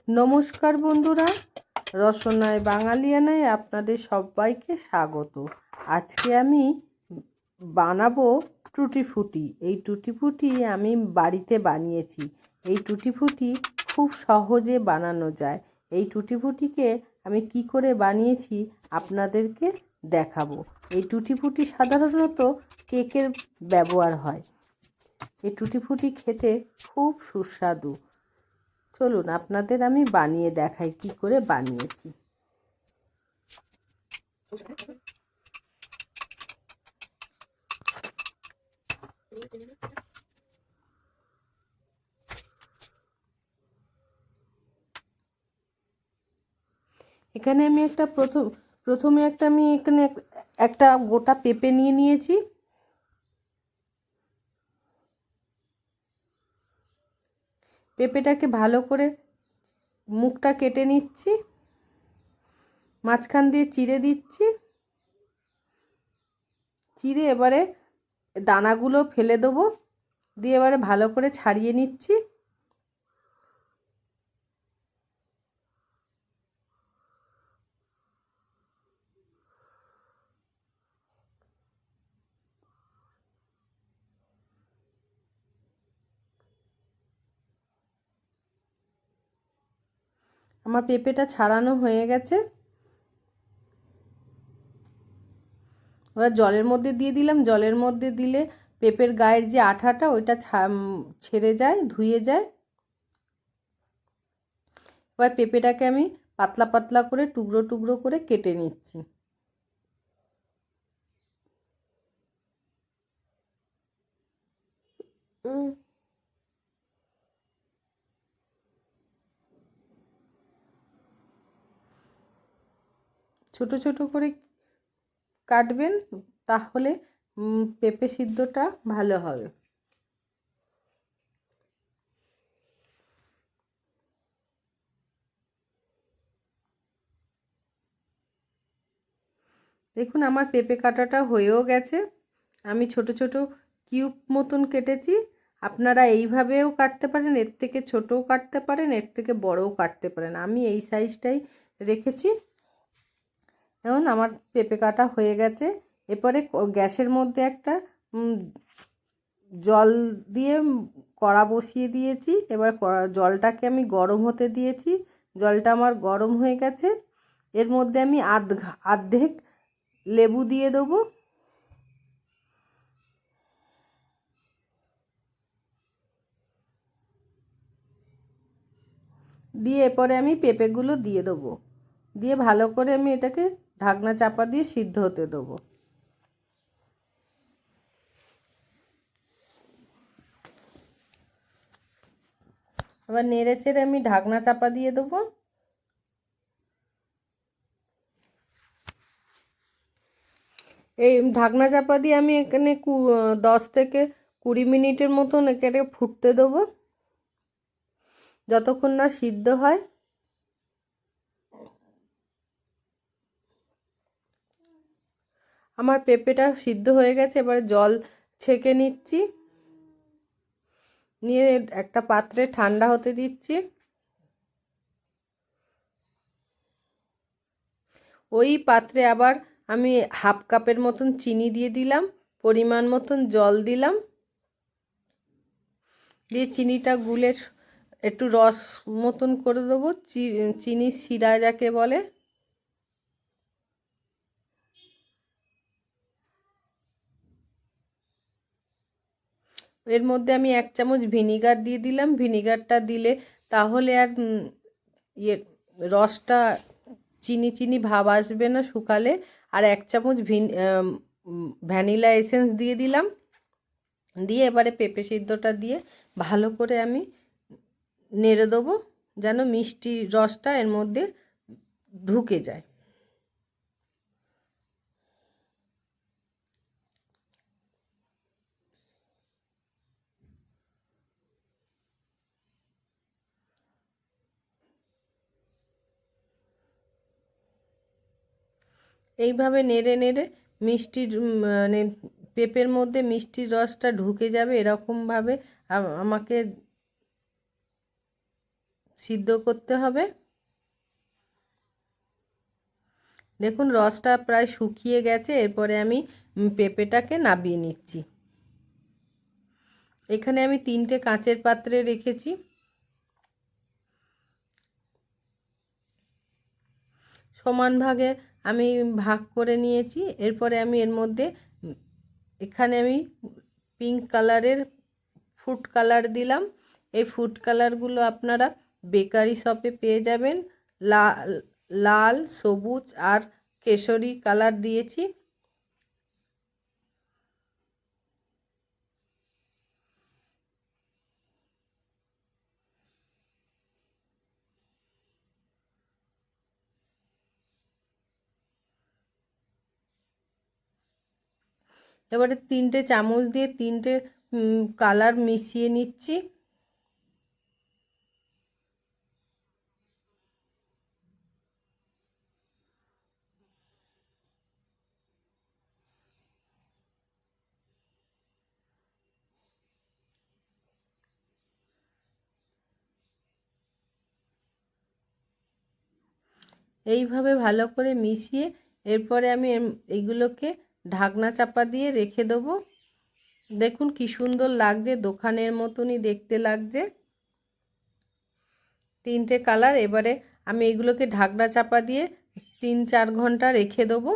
নমস্কার বন্ধুরা, রসনায় বাঙালিয়ানায় আপনাদের সবাইকে স্বাগত। আজকে আমি বানাবো টুটি ফুটি। এই টুটি ফুটি আমি বাড়িতে বানিয়েছি। এই টুটি ফুটি খুব সহজে বানানো যায়। এই টুটি ফুটিকে আমি কি করে বানিয়েছি আপনাদেরকে দেখাবো। এই টুটি ফুটি সাধারণত কেকের ব্যবহার হয়। এই টুটি ফুটি খেতে খুব সুস্বাদু। চলুন আপনাদের আমি বানিয়ে দেখাই কি করে বানিয়েছি। এখানে আমি প্রথমে আমি এখানে একটা গোটা পেঁপে নিয়ে নিয়েছি। পেঁপেটাকে ভালো করে মুখটা কেটে নিচ্ছি, মাঝখান দিয়ে চিড়ে দিচ্ছি। চিড়ে এবারে দানাগুলো ফেলে দেবো, দিয়ে এবারে ভালো করে ছাড়িয়ে নিচ্ছি। আমার পেঁপেটা ছাড়ানো হয়ে গেছে। এবার জলের মধ্যে দিয়ে দিলাম। জলের মধ্যে দিলে পেঁপের গায়ের যে আঠাটা ওইটা ছেড়ে যায়, ধুয়ে যায়। এবার পেঁপেটাকে আমি পাতলা পাতলা করে টুকরো টুকরো করে কেটে নিচ্ছি। ছোট ছোট করে কাটবেন, তাহলে পেঁপে সিদ্ধটা ভালো হবে। দেখুন আমার পেঁপে কাটাটা হয়েও গেছে। আমি ছোট ছোট কিউব মতন কেটেছি। আপনারা এইভাবেও কাটতে পারেন, এর থেকে ছোটও কাটতে পারেন, এর থেকে বড়ও কাটতে পারেন। আমি এই সাইজটাই রেখেছি। এখন আমার পেঁপে কাটা হয়ে গেছে। এরপরে গ্যাসের মধ্যে একটা জল দিয়ে কড়া বসিয়ে দিয়েছি। এবার জলটাকে আমি গরম হতে দিয়েছি। জলটা আমার গরম হয়ে গেছে। এর মধ্যে আমি অর্ধেক লেবু দিয়ে দেবো। দিয়ে এরপরে আমি পেঁপেগুলো দিয়ে দেবো। দিয়ে ভালো করে আমি এটাকে ঢাকনা চাপা দিয়ে সিদ্ধ হতে দেবো। এবার নেড়ে চেড়ে আমি ঢাকনা চাপা দিয়ে দেবো। এই ঢাকনা চাপা দিয়ে আমি এখানে 10 থেকে 20 মিনিটের মতন এটাকে ফুটতে দেবো, যতক্ষণ না সিদ্ধ হয়। আমার পেঁপেটা সিদ্ধ হয়ে গেছে। এবারে জল ছেঁকে নিচ্ছি, নিয়ে একটা পাত্রে ঠান্ডা হতে দিচ্ছি। ওই পাত্রে আবার আমি হাফ কাপের মতন চিনি দিয়ে দিলাম, পরিমাণ মতন জল দিলাম, দিয়ে চিনিটা গুলে একটু রস মতন করে দেবো। চিনির শিরা যাকে বলে। এর মধ্যে আমি 1 চামচ ভিনিগার দিয়ে দিলাম। ভিনিগারটা দিলে তাহলে আর রসটা চিনি চিনি ভাব আসবে না শুকালে। আর 1 চামচ ভ্যানিলা এসেন্স দিয়ে দিলাম। দিয়ে এবারে পেঁপে সিদ্ধটা দিয়ে ভালো করে আমি নেড়ে দেবো, যেন মিষ্টি রসটা এর মধ্যে ঢুকে যায়। এইভাবে নেড়ে নেড়ে মিষ্টির মানে পেঁপের মধ্যে মিষ্টির রসটা ঢুকে যাবে, এরকমভাবে আমাকে সিদ্ধ করতে হবে। দেখুন রসটা প্রায় শুকিয়ে গেছে। এরপরে আমি পেঁপেটাকে নামিয়ে নিচ্ছি। এখানে আমি 3টে কাঁচের পাত্রে রেখেছি। সমান ভাগে আমি ভাগ করে নিয়েছি। এরপরে আমি এর মধ্যে এখানে আমি পিঙ্ক কালারের ফুড কালার দিলাম। এই ফুড কালারগুলো আপনারা বেকারি শপে পেয়ে যাবেন। লাল, সবুজ আর কেশরি কালার দিয়েছি। এবারে 3টে চামচ দিয়ে 3টে কালার মিশিয়ে নিচ্ছি। এইভাবে ভালো করে মিশিয়ে এরপরে আমি এইগুলোকে ঢাকনা চাপা দিয়ে রেখে দেবো। দেখুন কি সুন্দর লাগছে, দোকানের মতনই দেখতে লাগছে। 3টে কালার। এবারে আমি এগুলোকে ঢাকনা চাপা দিয়ে 3-4 ঘন্টা রেখে দেবো।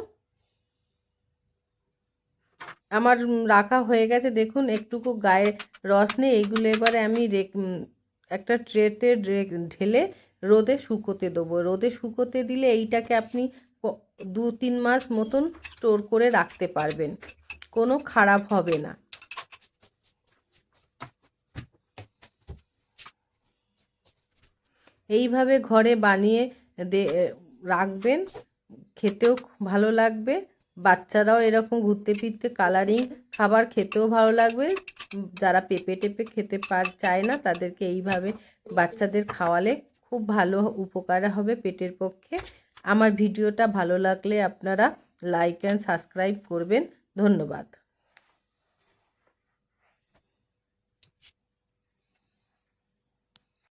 আমার রাখা হয়ে গেছে। দেখুন একটুকু গায়ে রস নেই। এইগুলো এবারে আমি একটা ট্রেতে ঢেলে রোদে শুকোতে দেবো। রোদে শুকোতে দিলে এইটাকে আপনি 2-3 মাস মতন স্টোর করে রাখতে পারবেন, কোনো খারাপ হবে না। এইভাবে ঘরে বানিয়ে রাখবেন, খেতেও ভালো লাগবে। বাচ্চারাও এরকম ঘুরতে ফিরতে কালারিং খাবার খেতেও ভালো লাগবে। যারা পেঁপে টেপে খেতে চায় না তাদেরকে এইভাবে বাচ্চাদের খাওয়ালে খুব ভালো উপকার হবে পেটের পক্ষে। আমার ভিডিওটা ভালো লাগলে আপনারা লাইক অ্যান্ড সাবস্ক্রাইব করবেন। ধন্যবাদ।